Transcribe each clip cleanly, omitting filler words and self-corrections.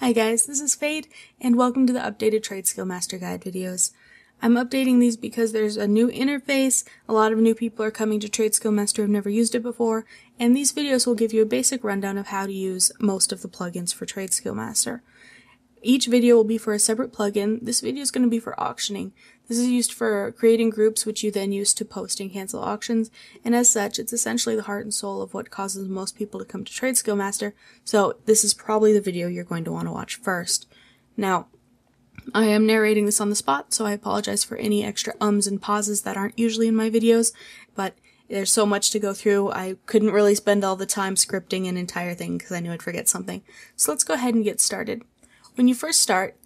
Hi guys, this is Fade, and welcome to the updated TradeSkillMaster guide videos. I'm updating these because there's a new interface, a lot of new people are coming to TradeSkillMaster who have never used it before, and these videos will give you a basic rundown of how to use most of the plugins for TradeSkillMaster. Each video will be for a separate plugin. This video is going to be for auctioning. This is used for creating groups which you then use to post and cancel auctions, and as such, it's essentially the heart and soul of what causes most people to come to TradeSkillMaster, so this is probably the video you're going to want to watch first. Now, I am narrating this on the spot, so I apologize for any extra ums and pauses that aren't usually in my videos, but there's so much to go through, I couldn't really spend all the time scripting an entire thing because I knew I'd forget something. So let's go ahead and get started. When you first start,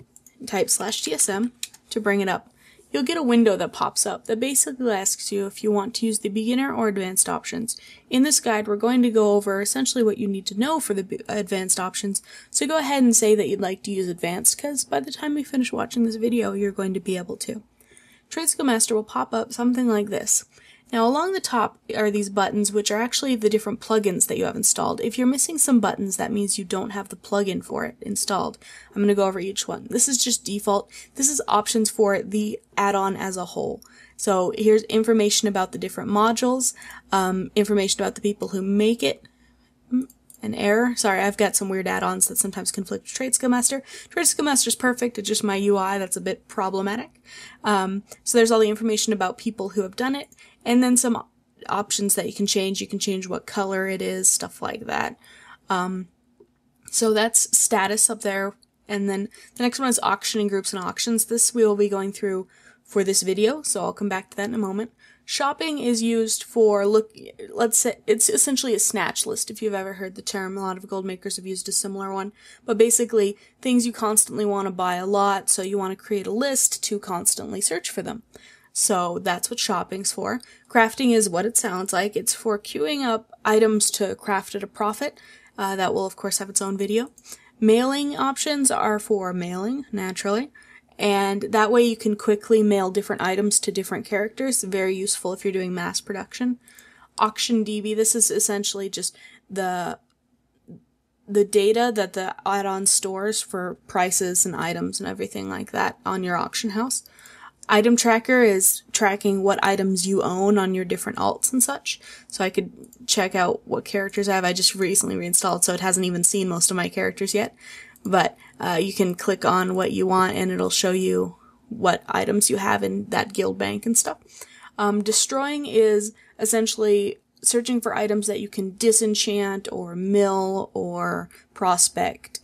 type /TSM to bring it up. You'll get a window that pops up that basically asks you if you want to use the beginner or advanced options. In this guide, we're going to go over essentially what you need to know for the advanced options, so go ahead and say that you'd like to use advanced, because by the time we finish watching this video, you're going to be able to. TradeSkillMaster will pop up something like this. Now along the top are these buttons, which are actually the different plugins that you have installed. If you're missing some buttons, that means you don't have the plugin for it installed. I'm going to go over each one. This is just default. This is options for the add-on as a whole. So here's information about the different modules, information about the people who make it. An error. Sorry, I've got some weird add-ons that sometimes conflict with TradeSkillMaster. TradeSkillMaster is perfect, it's just my UI that's a bit problematic. So there's all the information about people who have done it, and then some options that you can change. You can change what color it is, stuff like that. So that's status up there, and then the next one is auctioning groups and auctions. This we will be going through for this video, so I'll come back to that in a moment. Shopping is used for, let's say, it's essentially a snatch list, if you've ever heard the term. A lot of gold makers have used a similar one. But basically, things you constantly want to buy a lot, so you want to create a list to constantly search for them. So that's what shopping's for. Crafting is what it sounds like. It's for queuing up items to craft at a profit. That will, of course, have its own video. Mailing options are for mailing, naturally. And that way you can quickly mail different items to different characters. Very useful if you're doing mass production. Auction DB, this is essentially just the data that the add-on stores for prices and items and everything like that on your auction house. Item tracker is tracking what items you own on your different alts and such. So I could check out what characters I have. I just recently reinstalled, so it hasn't even seen most of my characters yet. But you can click on what you want and it'll show you what items you have in that guild bank and stuff. Destroying is essentially searching for items that you can disenchant or mill or prospect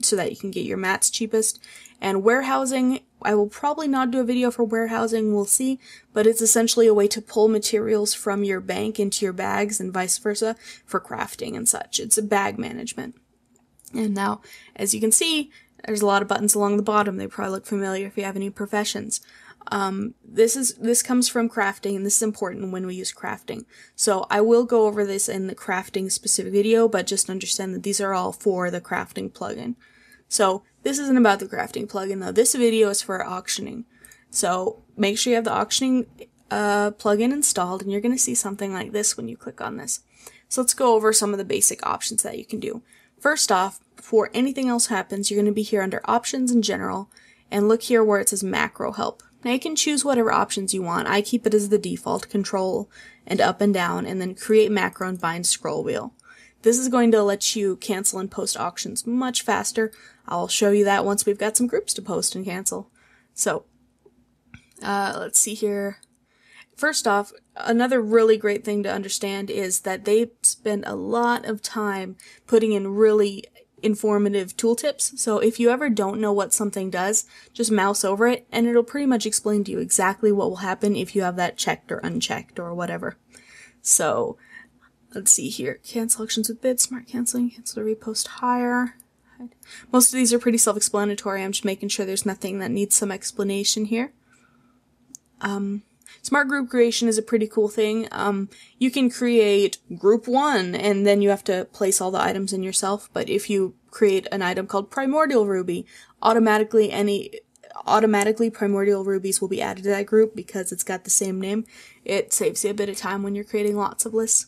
so that you can get your mats cheapest. And warehousing, I will probably not do a video for warehousing, we'll see, but it's essentially a way to pull materials from your bank into your bags and vice versa for crafting and such. It's a bag management. And now, as you can see, there's a lot of buttons along the bottom. They probably look familiar if you have any professions. This comes from crafting, and this is important when we use crafting. So I will go over this in the crafting specific video, but just understand that these are all for the crafting plugin. So this isn't about the crafting plugin though. This video is for auctioning. So make sure you have the auctioning plugin installed, and you're going to see something like this when you click on this. So let's go over some of the basic options that you can do. First off, before anything else happens, you're going to be here under Options in General, and look here where it says Macro Help. Now you can choose whatever options you want. I keep it as the default, Control and up and down, and then Create Macro and Bind Scroll Wheel. This is going to let you cancel and post auctions much faster. I'll show you that once we've got some groups to post and cancel. So, let's see here. First off, another really great thing to understand is that they spend a lot of time putting in really informative tooltips. So if you ever don't know what something does, just mouse over it and it'll pretty much explain to you exactly what will happen if you have that checked or unchecked or whatever. So let's see here. Cancel auctions with bids, smart canceling, cancel to repost higher. Most of these are pretty self-explanatory. I'm just making sure there's nothing that needs some explanation here. Smart group creation is a pretty cool thing. You can create group 1 and then you have to place all the items in yourself, but if you create an item called Primordial Ruby, automatically Primordial Rubies will be added to that group because it's got the same name. It saves you a bit of time when you're creating lots of lists.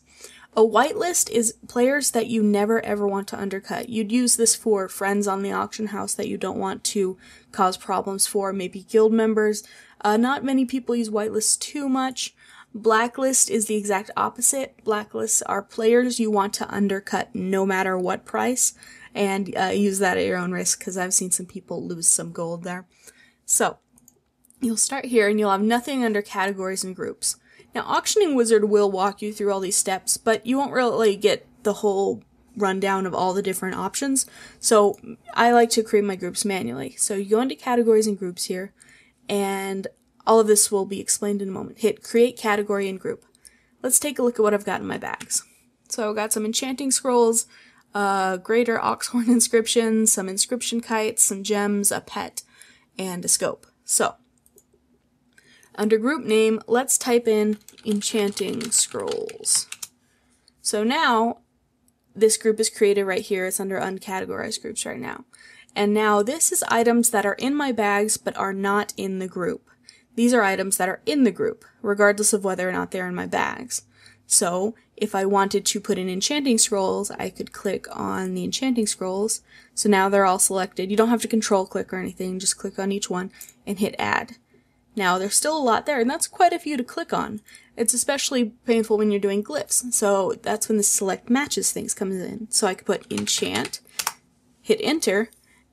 A whitelist is players that you never ever want to undercut. You'd use this for friends on the auction house that you don't want to cause problems for, maybe guild members. Not many people use whitelists too much. Blacklist is the exact opposite. Blacklists are players you want to undercut no matter what price, and use that at your own risk, because I've seen some people lose some gold there. So, you'll start here and you'll have nothing under categories and groups. Now, Auctioning Wizard will walk you through all these steps, but you won't really get the whole rundown of all the different options, so I like to create my groups manually. So you go into categories and groups here, and all of this will be explained in a moment. Hit Create Category and Group. Let's take a look at what I've got in my bags. So I've got some enchanting scrolls, greater oxhorn inscriptions, some inscription kites, some gems, a pet, and a scope. So, under group name, let's type in Enchanting Scrolls. So now, this group is created right here. It's under uncategorized groups right now. And now this is items that are in my bags but are not in the group. These are items that are in the group, regardless of whether or not they're in my bags. So, if I wanted to put in Enchanting Scrolls, I could click on the Enchanting Scrolls. So now they're all selected. You don't have to control click or anything, just click on each one and hit Add. Now, there's still a lot there, and that's quite a few to click on. It's especially painful when you're doing glyphs, so that's when the Select Matches things comes in. So I could put Enchant, hit Enter,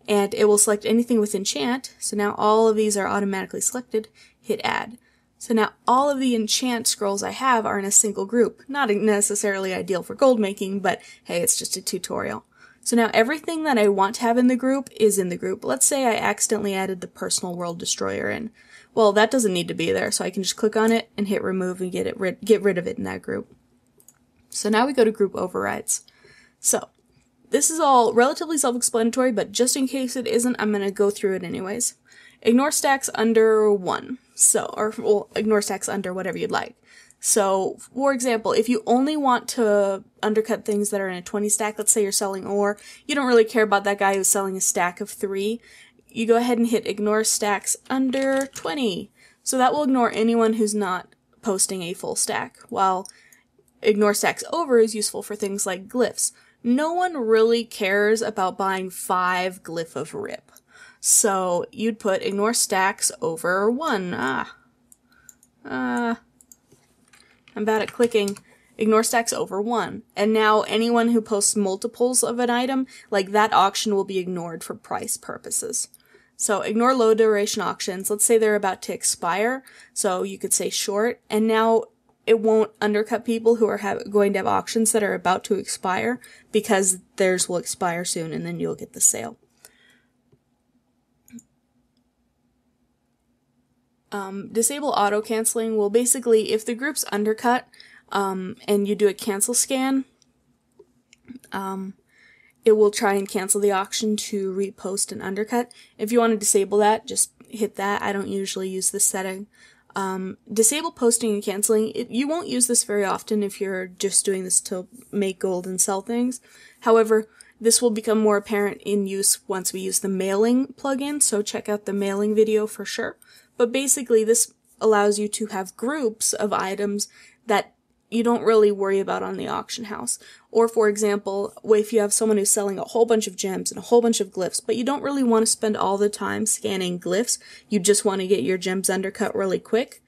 and it will select anything with Enchant. So now all of these are automatically selected. Hit Add. So now all of the enchant scrolls I have are in a single group. Not necessarily ideal for gold making, but hey, it's just a tutorial. So now everything that I want to have in the group is in the group. Let's say I accidentally added the Personal World Destroyer in. Well, that doesn't need to be there, so I can just click on it and hit remove and get rid of it in that group. So now we go to group overrides. So this is all relatively self-explanatory, but just in case it isn't, I'm going to go through it anyways. Ignore stacks under 1. Well, ignore stacks under whatever you'd like. So, for example, if you only want to undercut things that are in a 20 stack, let's say you're selling ore, you don't really care about that guy who's selling a stack of 3, you go ahead and hit ignore stacks under 20. So that will ignore anyone who's not posting a full stack, while ignore stacks over is useful for things like glyphs. No one really cares about buying 5 glyph of rip. So you'd put ignore stacks over 1. I'm bad at clicking. Ignore stacks over 1. And now anyone who posts multiples of an item, like that auction will be ignored for price purposes. So ignore low duration auctions. Let's say they're about to expire. So you could say short, and now it won't undercut people who are going to have auctions that are about to expire, because theirs will expire soon and then you'll get the sale. Disable auto canceling. Well, basically, if the group's undercut and you do a cancel scan, it will try and cancel the auction to repost an undercut. If you want to disable that, just hit that. I don't usually use this setting. Disable posting and canceling. You won't use this very often if you're just doing this to make gold and sell things. However, this will become more apparent in use once we use the mailing plugin, so check out the mailing video for sure. But basically, this allows you to have groups of items that you don't really worry about on the auction house. Or, for example, if you have someone who's selling a whole bunch of gems and a whole bunch of glyphs, but you don't really want to spend all the time scanning glyphs, you just want to get your gems undercut really quick,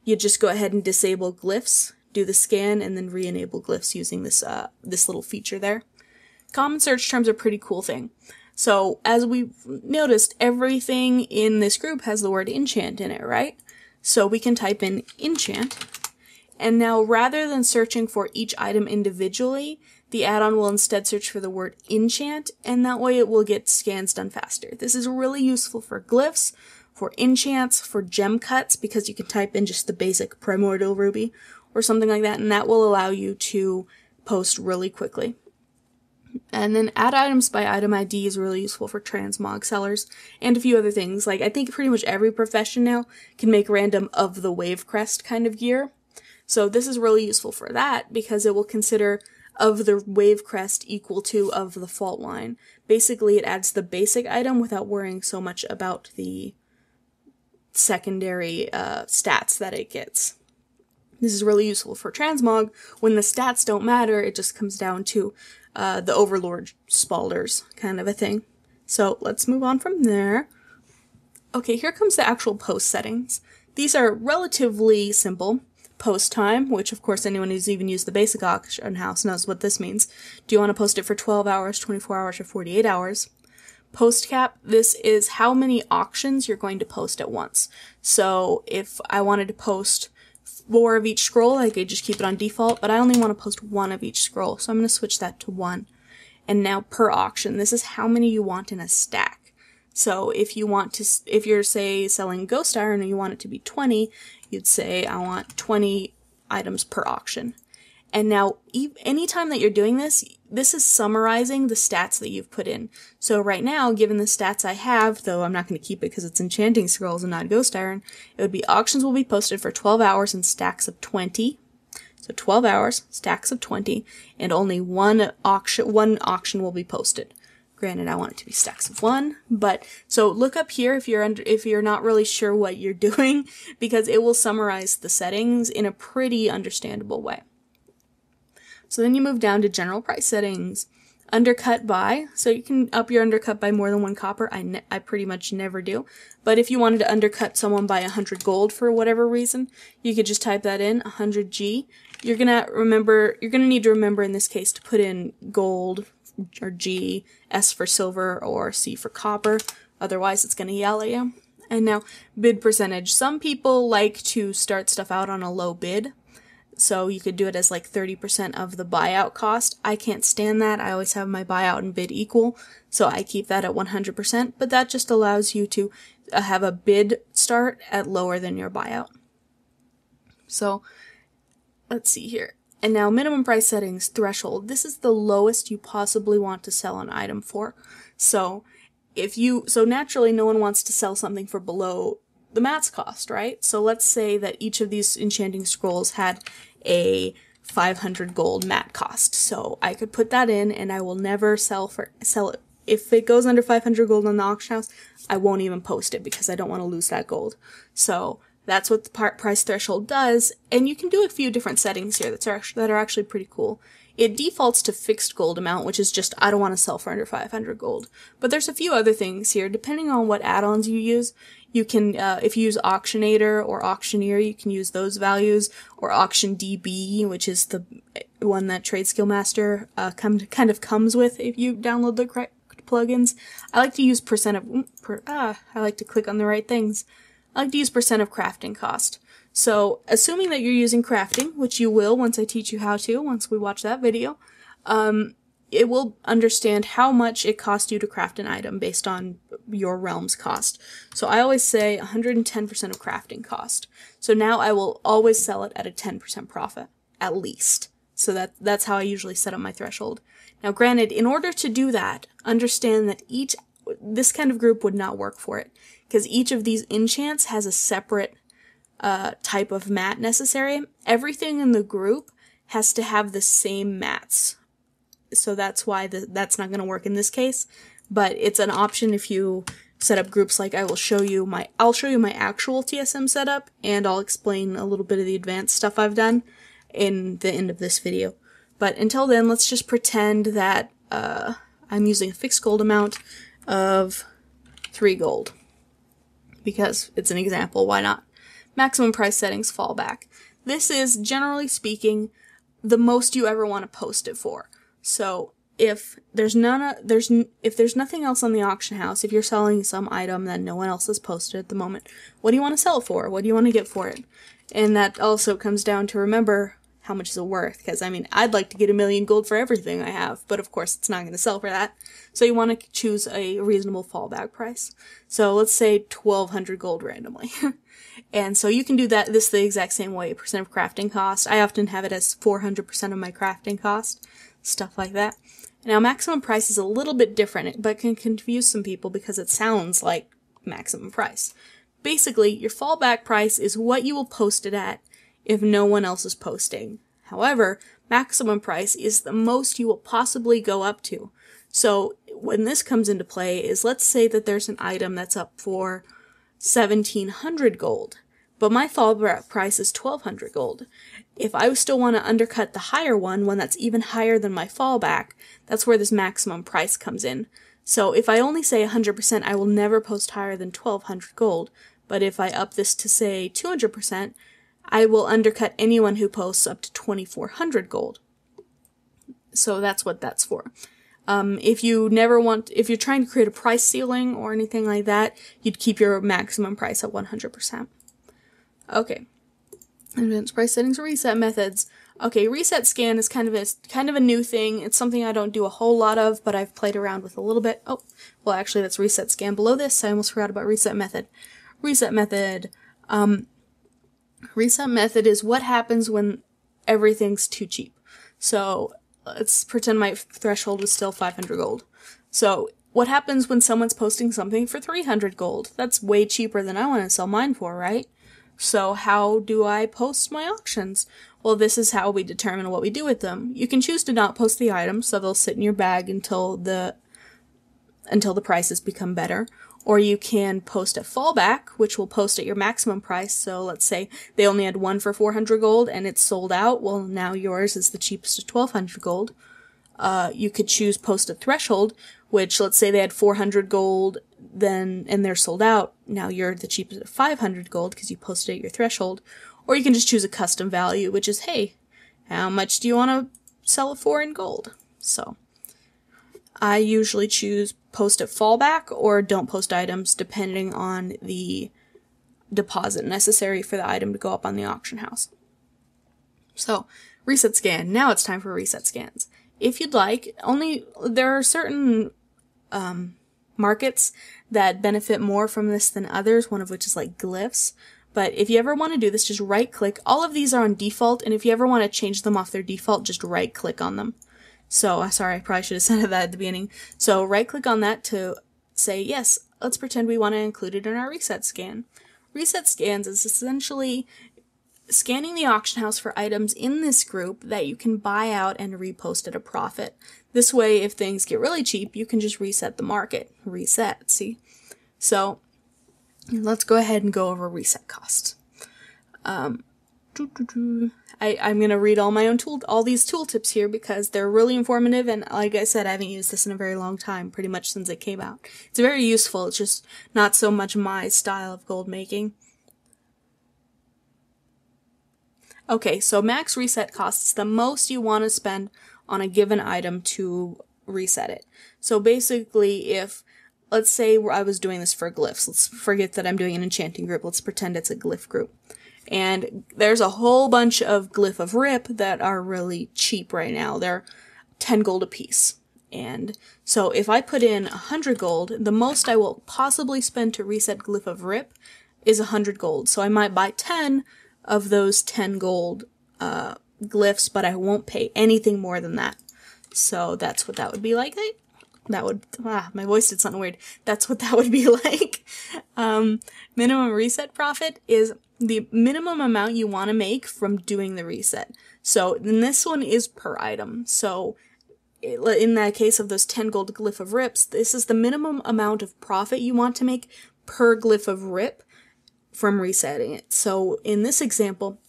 you just go ahead and disable glyphs, do the scan, and then re-enable glyphs using this little feature there. Common search terms are a pretty cool thing. So, as we've noticed, everything in this group has the word enchant in it, right? So we can type in enchant, and now rather than searching for each item individually, the add-on will instead search for the word enchant, and that way it will get scans done faster. This is really useful for glyphs, for enchants, for gem cuts, because you can type in just the basic primordial ruby or something like that, and that will allow you to post really quickly. And then add items by item ID is really useful for transmog sellers and a few other things. Like, I think pretty much every profession now can make random of the wave crest kind of gear. So this is really useful for that because it will consider of the wave crest equal to of the fault line. Basically, it adds the basic item without worrying so much about the secondary stats that it gets. This is really useful for transmog. When the stats don't matter, it just comes down to the overlord spalders kind of a thing. So let's move on from there. Okay, here comes the actual post settings. These are relatively simple. Post time, which of course anyone who's even used the basic auction house knows what this means. Do you want to post it for 12 hours, 24 hours, or 48 hours? Post cap, this is how many auctions you're going to post at once. So if I wanted to post 4 of each scroll, I could just keep it on default, but I only want to post 1 of each scroll, so I'm going to switch that to 1. And now per auction, this is how many you want in a stack. So if you're say selling Ghost Iron and you want it to be 20, you'd say I want 20 items per auction. And now anytime that you're doing this, this is summarizing the stats that you've put in. So right now, given the stats I have, though I'm not going to keep it because it's enchanting scrolls and not Ghost Iron, it would be auctions will be posted for 12 hours in stacks of 20. So 12 hours, stacks of 20, and only one auction will be posted. Granted, I want it to be stacks of 1, but so look up here if you're not really sure what you're doing, because it will summarize the settings in a pretty understandable way. So then you move down to general price settings. Undercut by, so you can up your undercut by more than 1 copper. I pretty much never do. But if you wanted to undercut someone by 100 gold for whatever reason, you could just type that in, 100G. You're gonna need to remember in this case to put in gold or G, S for silver, or C for copper. Otherwise it's gonna yell at you. And now bid percentage. Some people like to start stuff out on a low bid. So you could do it as like 30% of the buyout cost. I can't stand that. I always have my buyout and bid equal, so I keep that at 100%, but that just allows you to have a bid start at lower than your buyout. So let's see here. And now minimum price settings, threshold. This is the lowest you possibly want to sell an item for. So naturally no one wants to sell something for below the mat's cost, right? So let's say that each of these enchanting scrolls had a 500 gold mat cost. So I could put that in and I will never sell it. If it goes under 500 gold on the auction house, I won't even post it because I don't want to lose that gold. So that's what the price threshold does, and you can do a few different settings here that are actually pretty cool. It defaults to fixed gold amount, which is just I don't want to sell for under 500 gold. But there's a few other things here. Depending on what add-ons you use, you can, if you use Auctionator or Auctioneer, you can use those values, or AuctionDB, which is the one that TradeSkillMaster kind of comes with if you download the correct plugins. I like to use I like to click on the right things. I like to use percent of crafting cost. So, assuming that you're using crafting, which you will once I teach you how to, once we watch that video, it will understand how much it costs you to craft an item based on your realm's cost. So I always say 110% of crafting cost. So now I will always sell it at a 10% profit, at least. So that's how I usually set up my threshold. Now granted, in order to do that, understand that this kind of group would not work for it, because each of these enchants has a separate type of mat necessary. Everything in the group has to have the same mats. So that's why that's not going to work in this case, but it's an option if you set up groups like I'll show you my actual TSM setup, and I'll explain a little bit of the advanced stuff I've done in the end of this video. But until then, let's just pretend that I'm using a fixed gold amount of 3 gold. Because it's an example, why not? Maximum price settings fallback. This is, generally speaking, the most you ever want to post it for. So if there's nothing else on the auction house, if you're selling some item that no one else has posted at the moment, what do you want to sell it for? What do you want to get for it? And that also comes down to remember how much is it worth, because I mean, I'd like to get 1,000,000 gold for everything I have, but of course it's not going to sell for that. So you want to choose a reasonable fallback price. So let's say 1,200 gold randomly. And so you can do this the exact same way, percent of crafting cost. I often have it as 400% of my crafting cost, stuff like that. Now maximum price is a little bit different, but can confuse some people because it sounds like maximum price. Basically, your fallback price is what you will post it at if no one else is posting. However, maximum price is the most you will possibly go up to. So when this comes into play is, let's say that there's an item that's up for 1,700 gold, but my fallback price is 1,200 gold. If I still want to undercut the higher one that's even higher than my fallback, that's where this maximum price comes in. So if I only say 100%, I will never post higher than 1,200 gold, but if I up this to say 200%, I will undercut anyone who posts up to 2,400 gold. So that's what that's for. If you're trying to create a price ceiling or anything like that, you'd keep your maximum price at 100%. Okay. Advanced price settings, reset methods. Okay, reset scan is kind of a new thing. It's something I don't do a whole lot of, but I've played around with a little bit. Oh, well actually that's reset scan below this. I almost forgot about reset method. Reset method. Reset method is what happens when everything's too cheap. So let's pretend my threshold was still 500 gold. So what happens when someone's posting something for 300 gold? That's way cheaper than I want to sell mine for, right? So how do I post my auctions? Well, this is how we determine what we do with them. You can choose to not post the items, so they'll sit in your bag until the prices become better. Or you can post a fallback, which will post at your maximum price. So let's say they only had one for 400 gold and it's sold out. Well, now yours is the cheapest at 1,200 gold. You could choose post a threshold, which let's say they had 400 gold and they're sold out. Now you're the cheapest at 500 gold because you posted at your threshold. Or you can just choose a custom value, which is, hey, how much do you want to sell it for in gold? So I usually choose post at fallback or don't post items depending on the deposit necessary for the item to go up on the auction house. So, reset scan. Now it's time for reset scans. If you'd like, there are certain markets that benefit more from this than others, one of which is like glyphs. But if you ever want to do this, just right click. All of these are on default, and if you ever want to change them off their default, just right click on them. So, sorry, I probably should have said that at the beginning. So, right click on that to say, yes, let's pretend we want to include it in our reset scan. Reset scans is essentially scanning the auction house for items in this group that you can buy out and repost at a profit. This way, if things get really cheap, you can just reset the market. Reset, see? So, let's go ahead and go over reset costs. I'm going to read all these tooltips here because they're really informative, and like I said, I haven't used this in a very long time, pretty much since it came out. It's very useful, it's just not so much my style of gold making. Okay, so max reset costs is the most you want to spend on a given item to reset it. So basically, if, let's say I was doing this for glyphs, let's forget that I'm doing an enchanting group, let's pretend it's a glyph group. And there's a whole bunch of Glyph of Rip that are really cheap right now. They're 10 gold a piece. And so if I put in 100 gold, the most I will possibly spend to reset Glyph of Rip is 100 gold. So I might buy 10 of those 10 gold glyphs, but I won't pay anything more than that. So that's what that would be like. My voice did something weird. That's what that would be like. Minimum reset profit is the minimum amount you want to make from doing the reset. So then this one is per item. So in that case of those 10 gold Glyph of Rips, this is the minimum amount of profit you want to make per Glyph of Rip from resetting it. So in this example,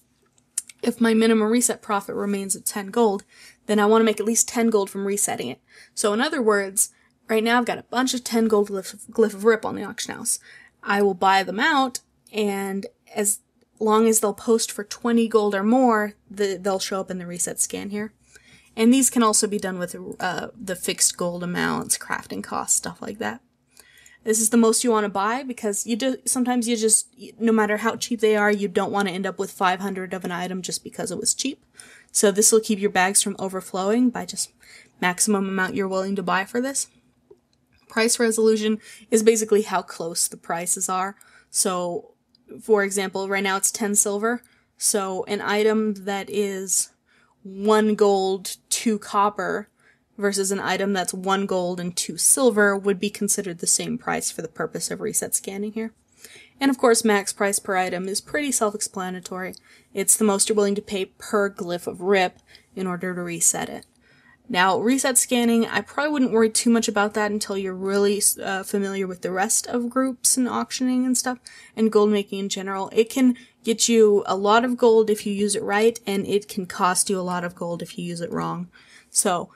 if my minimum reset profit remains at 10 gold, then I want to make at least 10 gold from resetting it. So in other words, right now I've got a bunch of 10 gold Glyph of Rip on the auction house. I will buy them out, and as long as they'll post for 20 gold or more, they'll show up in the reset scan here. And these can also be done with the fixed gold amounts, crafting costs, stuff like that. This is the most you want to buy because sometimes no matter how cheap they are, you don't want to end up with 500 of an item just because it was cheap. So this will keep your bags from overflowing by just maximum amount you're willing to buy for this. Price resolution is basically how close the prices are. So, for example, right now it's 10 silver. So an item that is 1 gold, 2 copper versus an item that's 1 gold and 2 silver would be considered the same price for the purpose of reset scanning here. And of course, max price per item is pretty self-explanatory. It's the most you're willing to pay per Glyph of Rip in order to reset it. Now, reset scanning, I probably wouldn't worry too much about that until you're really familiar with the rest of groups and auctioning and stuff, and gold making in general. It can get you a lot of gold if you use it right, and it can cost you a lot of gold if you use it wrong. So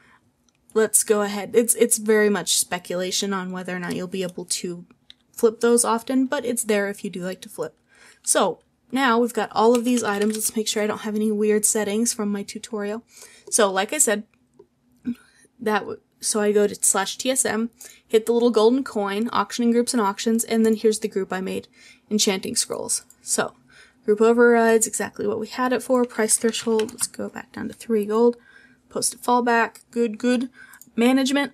let's go ahead. It's very much speculation on whether or not you'll be able to flip those often, but it's there if you do like to flip. So now we've got all of these items. Let's make sure I don't have any weird settings from my tutorial. So like I said, so I go to /TSM, hit the little golden coin, auctioning groups and auctions, and then here's the group I made, enchanting scrolls. So group overrides, exactly what we had it for. Price threshold, let's go back down to 3 gold. Posted fallback, good. Management,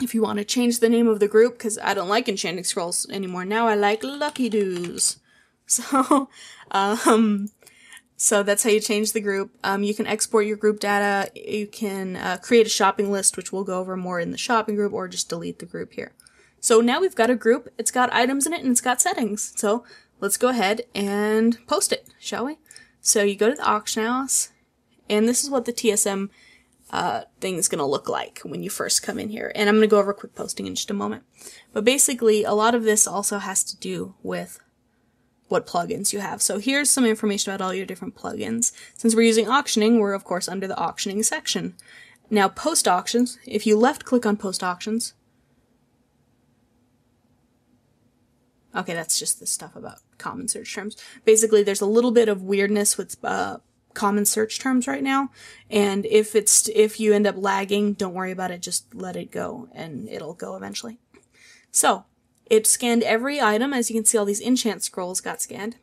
if you want to change the name of the group, because I don't like enchanting scrolls anymore. Now I like lucky doos. So, so that's how you change the group. You can export your group data. You can create a shopping list, which we'll go over more in the shopping group, or just delete the group here. So now we've got a group. It's got items in it, and it's got settings. So let's go ahead and post it, shall we? So you go to the auction house, and this is what the TSM thing is going to look like when you first come in here. And I'm going to go over quick posting in just a moment. But basically, a lot of this also has to do with what plugins you have. So here's some information about all your different plugins. Since we're using auctioning, we're of course under the auctioning section. Now post auctions, if you left click on post auctions, okay, that's just the stuff about common search terms. Basically, there's a little bit of weirdness with common search terms right now, and if you end up lagging, don't worry about it, just let it go, and it'll go eventually. So, it scanned every item. As you can see, all these enchant scrolls got scanned.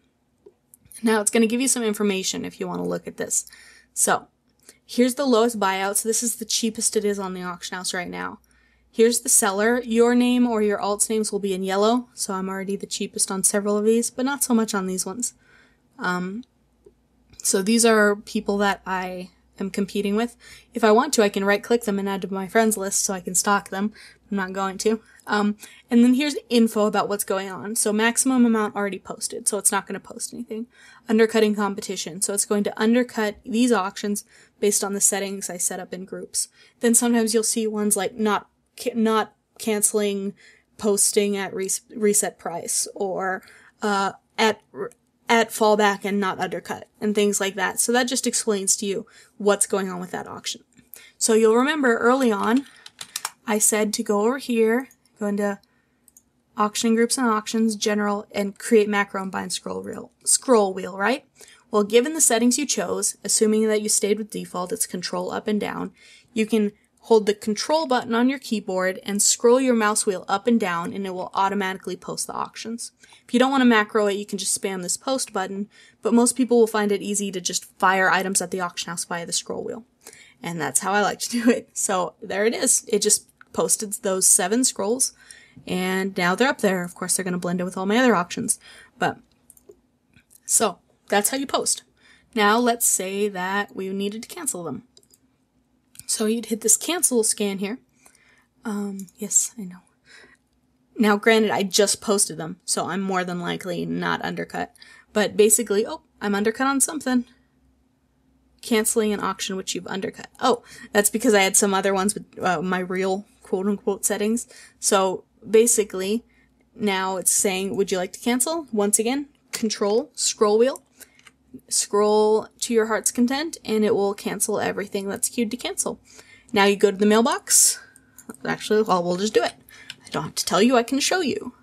Now, it's going to give you some information if you want to look at this. So, here's the lowest buyout, so this is the cheapest it is on the auction house right now. Here's the seller. Your name or your alt's names will be in yellow, so I'm already the cheapest on several of these, but not so much on these ones. So these are people that I am competing with. If I want to, I can right-click them and add to my friends list so I can stalk them. I'm not going to. And then here's info about what's going on. So maximum amount already posted, so it's not going to post anything. Undercutting competition, so it's going to undercut these auctions based on the settings I set up in groups. Then sometimes you'll see ones like not canceling posting at reset price, or at fallback and not undercut, and things like that. So that just explains to you what's going on with that auction. So you'll remember early on, I said to go over here, go into auctioning groups and auctions, general, and create macro and bind scroll wheel, right? Well, given the settings you chose, assuming that you stayed with default, it's control up and down, you can hold the control button on your keyboard and scroll your mouse wheel up and down, and it will automatically post the auctions. If you don't want to macro it, you can just spam this post button, but most people will find it easy to just fire items at the auction house via the scroll wheel. And that's how I like to do it. So there it is. It just posted those 7 scrolls, and now they're up there. Of course, they're going to blend in with all my other auctions. But so that's how you post. Now let's say that we needed to cancel them. So you'd hit this cancel scan here. Yes, I know. Now, granted, I just posted them, so I'm more than likely not undercut. But basically, oh, I'm undercut on something. Canceling an auction which you've undercut. Oh, that's because I had some other ones with my real quote-unquote settings. So basically, now it's saying, would you like to cancel? Once again, control, scroll wheel. Scroll to your heart's content, and it will cancel everything that's queued to cancel. Now you go to the mailbox. Actually, well, we'll just do it. I don't have to tell you, I can show you.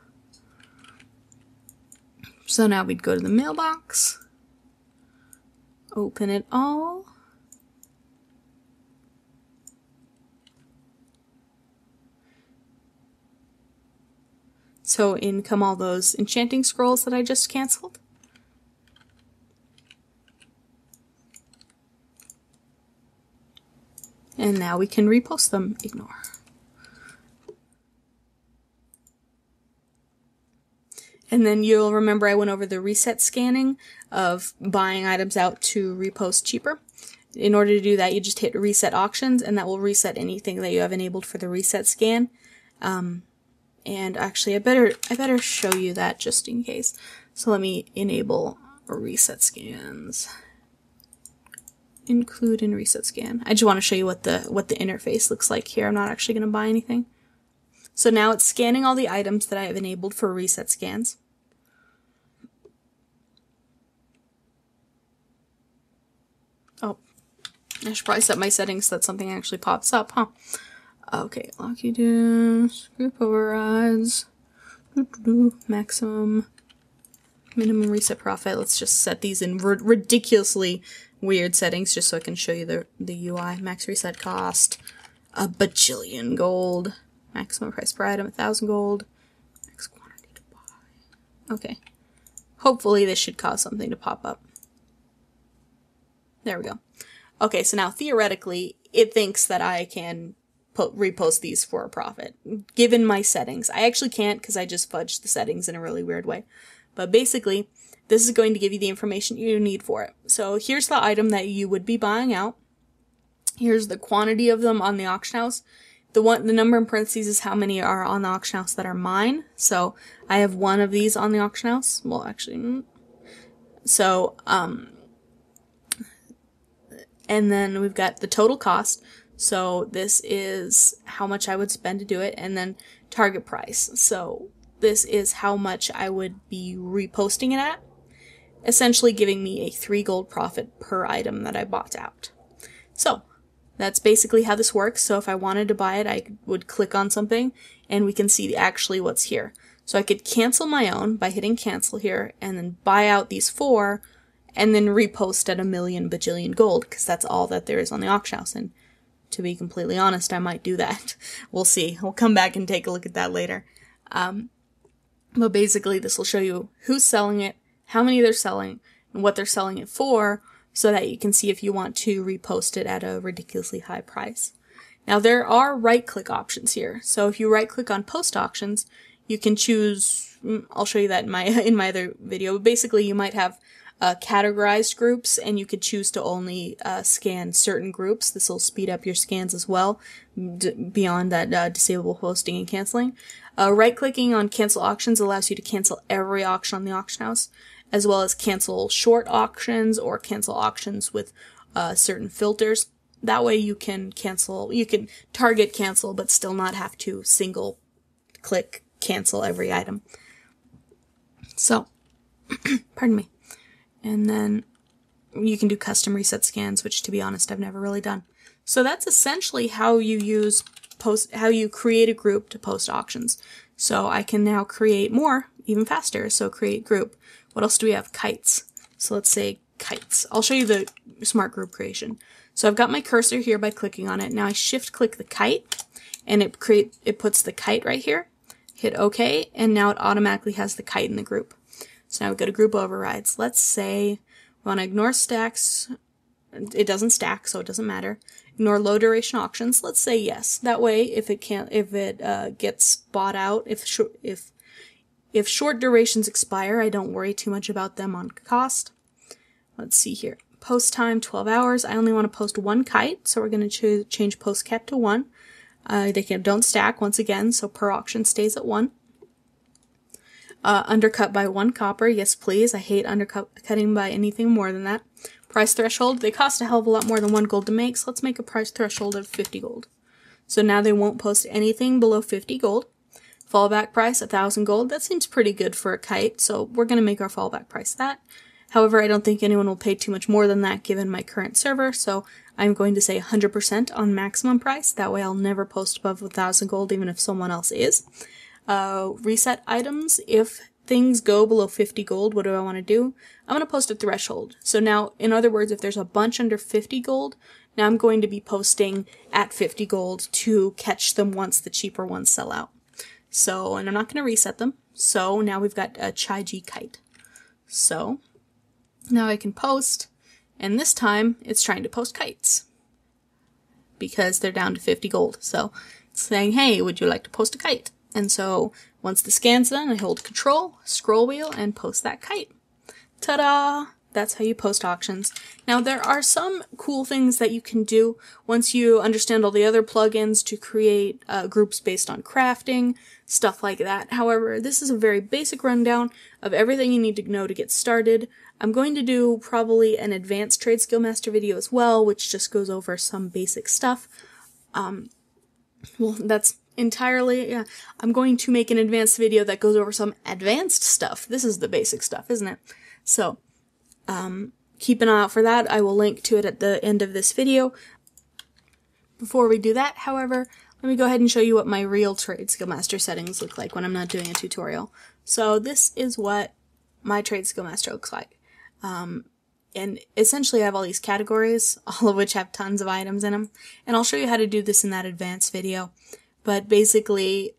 So now we'd go to the mailbox, open it all, so in come all those enchanting scrolls that I just canceled. And now we can repost them. Ignore. And then you'll remember I went over the reset scanning of buying items out to repost cheaper. In order to do that, you just hit reset auctions, and that will reset anything that you have enabled for the reset scan. And actually, I better show you that just in case. So let me enable reset scans. Include in reset scan. I just want to show you what the interface looks like here. I'm not actually going to buy anything. So now it's scanning all the items that I have enabled for reset scans. I should probably set my settings so that something actually pops up, huh? Okay, lock you down, group overrides, maximum, minimum reset profit. Let's just set these in ridiculously weird settings just so I can show you the UI. Max reset cost, a bajillion gold. Maximum price per item, 1,000 gold. Max quantity to buy. Okay. Hopefully this should cause something to pop up. There we go. Okay, so now theoretically, it thinks that I can repost these for a profit, given my settings. I actually can't because I just fudged the settings in a really weird way. But basically, this is going to give you the information you need for it. So here's the item that you would be buying out. Here's the quantity of them on the auction house. The number in parentheses is how many are on the auction house that are mine. So I have one of these on the auction house. Well, actually, so, and then we've got the total cost. So this is how much I would spend to do it, and then target price. So this is how much I would be reposting it at, essentially giving me a 3 gold profit per item that I bought out. So that's basically how this works. So if I wanted to buy it, I would click on something and we can see actually what's here. So I could cancel my own by hitting cancel here and then buy out these 4 and then repost at 1,000,000 bajillion gold, because that's all that there is on the auction house. And to be completely honest, I might do that. We'll see. We'll come back and take a look at that later. But basically this will show you who's selling it, how many they're selling, and what they're selling it for, so that you can see if you want to repost it at a ridiculously high price. Now there are right-click options here. So if you right-click on post auctions, you can choose, I'll show you that in my other video, but basically you might have categorized groups, and you could choose to only scan certain groups. This will speed up your scans as well, beyond that disable posting and canceling. Right-clicking on cancel auctions allows you to cancel every auction on the auction house, as well as cancel short auctions or cancel auctions with certain filters. That way you can target cancel, but still not have to single click cancel every item. So, pardon me. And then you can do custom reset scans, which to be honest, I've never really done. So that's essentially how you how you create a group to post auctions. So I can now create more even faster. So create group. What else do we have? Kites. So let's say kites. I'll show you the smart group creation. So I've got my cursor here by clicking on it. Now I shift click the kite and it puts the kite right here. Hit OK, and now it automatically has the kite in the group. So now we go to group overrides. Let's say we want to ignore stacks. It doesn't stack, so it doesn't matter. Ignore low duration auctions. Let's say yes. That way, if it gets bought out, if short durations expire, I don't worry too much about them on cost. Let's see here. Post time 12 hours. I only want to post 1 kite, so we're going to change post cap to 1. They don't stack once again, so per auction stays at 1. Undercut by 1 copper. Yes, please. I hate undercutting by anything more than that. Price threshold. They cost a hell of a lot more than 1 gold to make, so let's make a price threshold of 50 gold. So now they won't post anything below 50 gold. Fallback price, 1,000 gold. That seems pretty good for a kite, so we're going to make our fallback price that. However, I don't think anyone will pay too much more than that given my current server, so I'm going to say 100% on maximum price. That way I'll never post above 1,000 gold even if someone else is. Reset items. If things go below 50 gold, what do I want to do? I'm going to post a threshold. So now, in other words, if there's a bunch under 50 gold, now I'm going to be posting at 50 gold to catch them once the cheaper ones sell out. So, and I'm not going to reset them. So now we've got a Chai-G kite. So now I can post, and this time it's trying to post kites because they're down to 50 gold. So it's saying, hey, would you like to post a kite? And so once the scan's done, I hold Control, scroll wheel, and post that kite. Ta-da! That's how you post auctions. Now there are some cool things that you can do once you understand all the other plugins to create groups based on crafting, stuff like that. However, this is a very basic rundown of everything you need to know to get started. I'm going to do probably an advanced TradeSkillMaster video as well, which just goes over some basic stuff. Well, that's entirely, yeah. I'm going to make an advanced video that goes over some advanced stuff. This is the basic stuff, isn't it? So, keep an eye out for that. I will link to it at the end of this video. Before we do that, however, let me go ahead and show you what my real TradeSkillMaster settings look like when I'm not doing a tutorial. So this is what my TradeSkillMaster looks like. And essentially I have all these categories, all of which have tons of items in them. And I'll show you how to do this in that advanced video. But basically,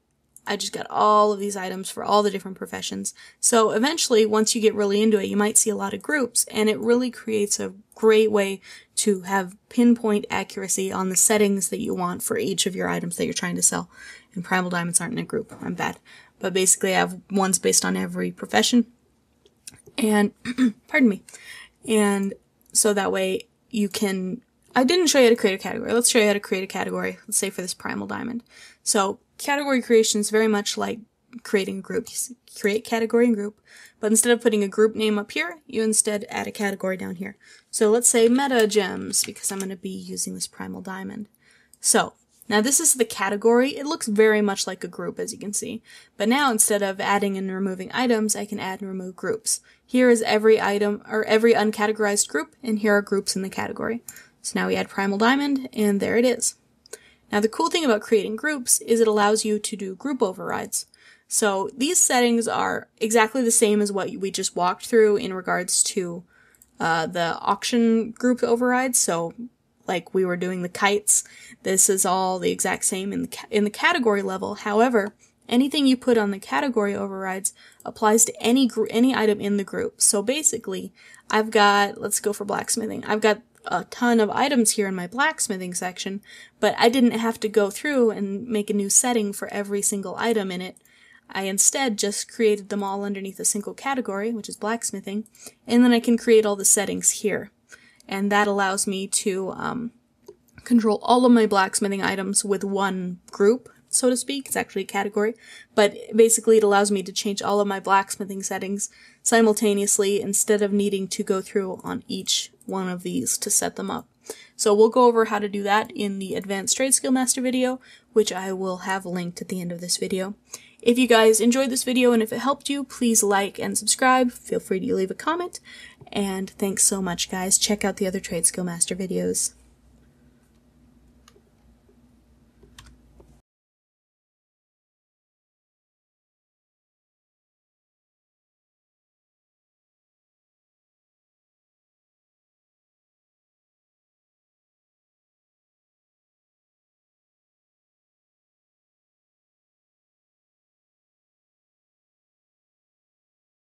I just got all of these items for all the different professions. So eventually, once you get really into it, you might see a lot of groups, and it really creates a great way to have pinpoint accuracy on the settings that you want for each of your items that you're trying to sell. And primal diamonds aren't in a group. I'm bad. But basically, I have ones based on every profession. And, pardon me. And so that way you can, I didn't show you how to create a category. Let's show you how to create a category, let's say for this primal diamond. So category creation is very much like creating a group. You create category and group, but instead of putting a group name up here, you instead add a category down here. So let's say meta gems, because I'm going to be using this primal diamond. So now this is the category. It looks very much like a group, as you can see. But now instead of adding and removing items, I can add and remove groups. Here is every item, or every uncategorized group, and here are groups in the category. So now we add primal diamond, and there it is. Now the cool thing about creating groups is it allows you to do group overrides. So these settings are exactly the same as what we just walked through in regards to the auction group overrides. So like we were doing the kites, this is all the exact same in the category level. However, anything you put on the category overrides applies to any item in the group. So basically, I've got, let's go for blacksmithing. I've got a ton of items here in my blacksmithing section, but I didn't have to go through and make a new setting for every single item in it. I instead just created them all underneath a single category, which is blacksmithing, and then I can create all the settings here. And that allows me to control all of my blacksmithing items with one group, so to speak. It's actually a category, but basically it allows me to change all of my blacksmithing settings simultaneously instead of needing to go through on each one of these to set them up. So we'll go over how to do that in the Advanced TradeSkillMaster video, which I will have linked at the end of this video. If you guys enjoyed this video and if it helped you, please like and subscribe. Feel free to leave a comment. And thanks so much, guys. Check out the other TradeSkillMaster videos.